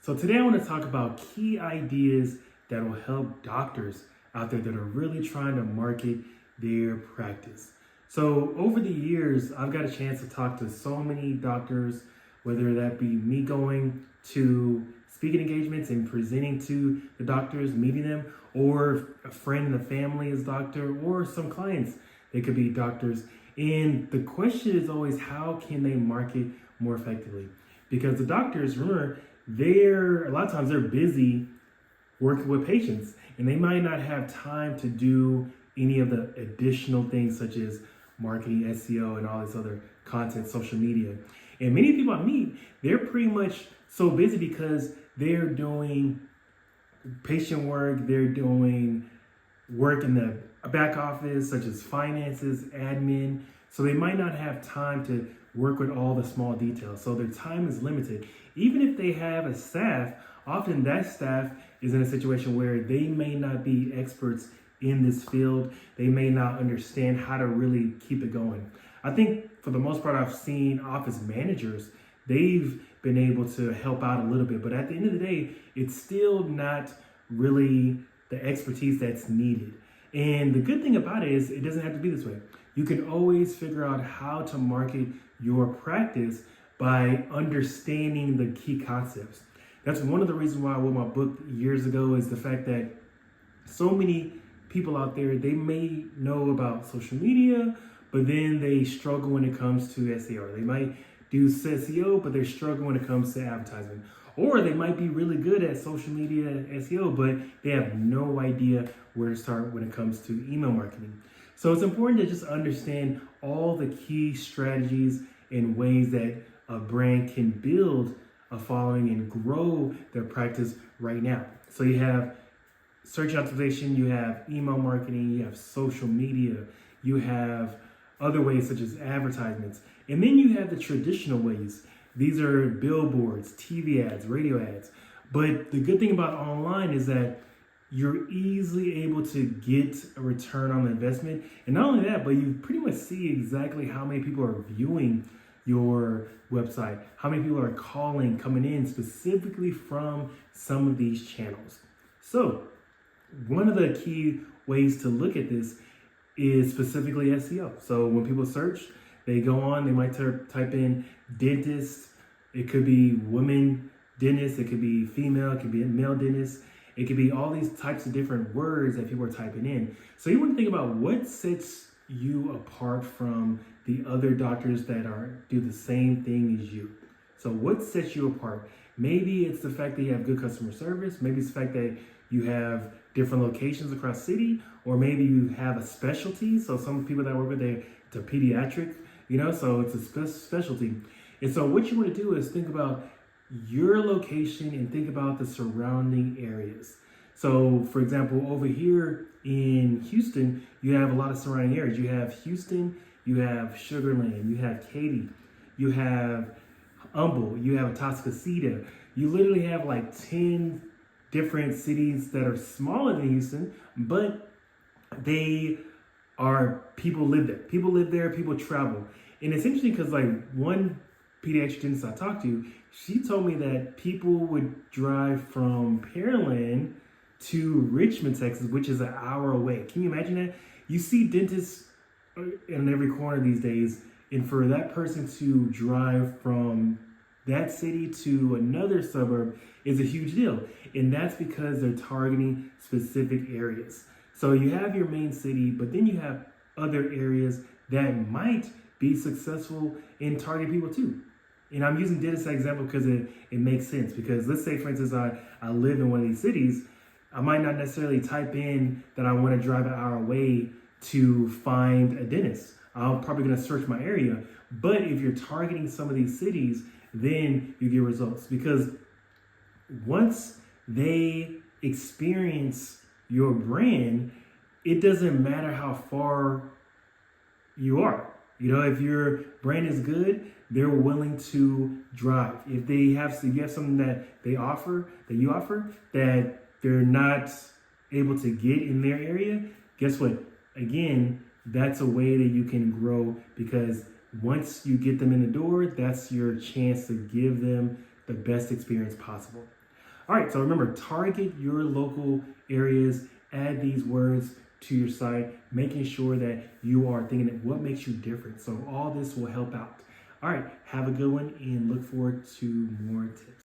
So today I want to talk about key ideas that will help doctors out there that are really trying to market their practice. So over the years, I've got a chance to talk to so many doctors, whether that be me going to speaking engagements and presenting to the doctors, meeting them, or a friend in the family is doctor, or some clients, they could be doctors. And the question is always, how can they market more effectively? Because the doctors, remember, a lot of times they're busy working with patients and they might not have time to do any of the additional things such as marketing, SEO, and all this other content, social media. And many people I meet, they're pretty much so busy because they're doing patient work, they're doing work in the back office, such as finances, admin. So they might not have time to work with all the small details. So their time is limited. Even if they have a staff, often that staff is in a situation where they may not be experts in this field. They may not understand how to really keep it going. I think for the most part, I've seen office managers, they've been able to help out a little bit, but at the end of the day, it's still not really the expertise that's needed. And the good thing about it is it doesn't have to be this way. You can always figure out how to market your practice by understanding the key concepts. That's one of the reasons why I wrote my book years ago, is the fact that so many people out there, they may know about social media, but then they struggle when it comes to SEO. They might do SEO, but they're struggling when it comes to advertising. Or they might be really good at social media SEO, but they have no idea where to start when it comes to email marketing. So it's important to just understand all the key strategies and ways that a brand can build a following and grow their practice right now. So you have search optimization, you have email marketing, you have social media, you have other ways such as advertisements, and then you have the traditional ways. These are billboards, TV ads, radio ads. But the good thing about online is that you're easily able to get a return on the investment. And not only that, but you pretty much see exactly how many people are viewing your website, how many people are coming in specifically from some of these channels. So one of the key ways to look at this is specifically SEO. So when people search, they go on, they might type in dentist. It could be women dentist, it could be female, it could be male dentist. It could be all these types of different words that people are typing in. So you want to think about what sets you apart from the other doctors that do the same thing as you. So what sets you apart? Maybe it's the fact that you have good customer service. Maybe it's the fact that you have different locations across city, or maybe you have a specialty. So some people that work with it's a pediatric, so it's a specialty. And so what you want to do is think about your location and think about the surrounding areas. So for example, over here in Houston, you have a lot of surrounding areas. You have Houston, you have Sugar Land, you have Katy, you have Humble, you have Atascocita. You literally have like 10 different cities that are smaller than Houston, but people live there. People live there, people travel. And it's interesting because like one pediatric dentist I talked to, she told me that people would drive from Pearland to Richmond, Texas, which is an hour away. Can you imagine that? You see dentists in every corner these days, and for that person to drive from that city to another suburb is a huge deal. And that's because they're targeting specific areas. So you have your main city, but then you have other areas that might be successful in targeting people too. And I'm using dentist as an example because it makes sense. Because let's say, for instance, I live in one of these cities. I might not necessarily type in that I want to drive an hour away to find a dentist. I'm probably going to search my area. But if you're targeting some of these cities, then you get results. Because once they experience your brand, it doesn't matter how far you are. If your brand is good, they're willing to drive. If you have something that you offer, that they're not able to get in their area, guess what? Again, that's a way that you can grow, because once you get them in the door, that's your chance to give them the best experience possible. All right, so remember, target your local areas, add these words to your site, making sure that you are thinking of what makes you different. So all this will help out. All right, have a good one and look forward to more tips.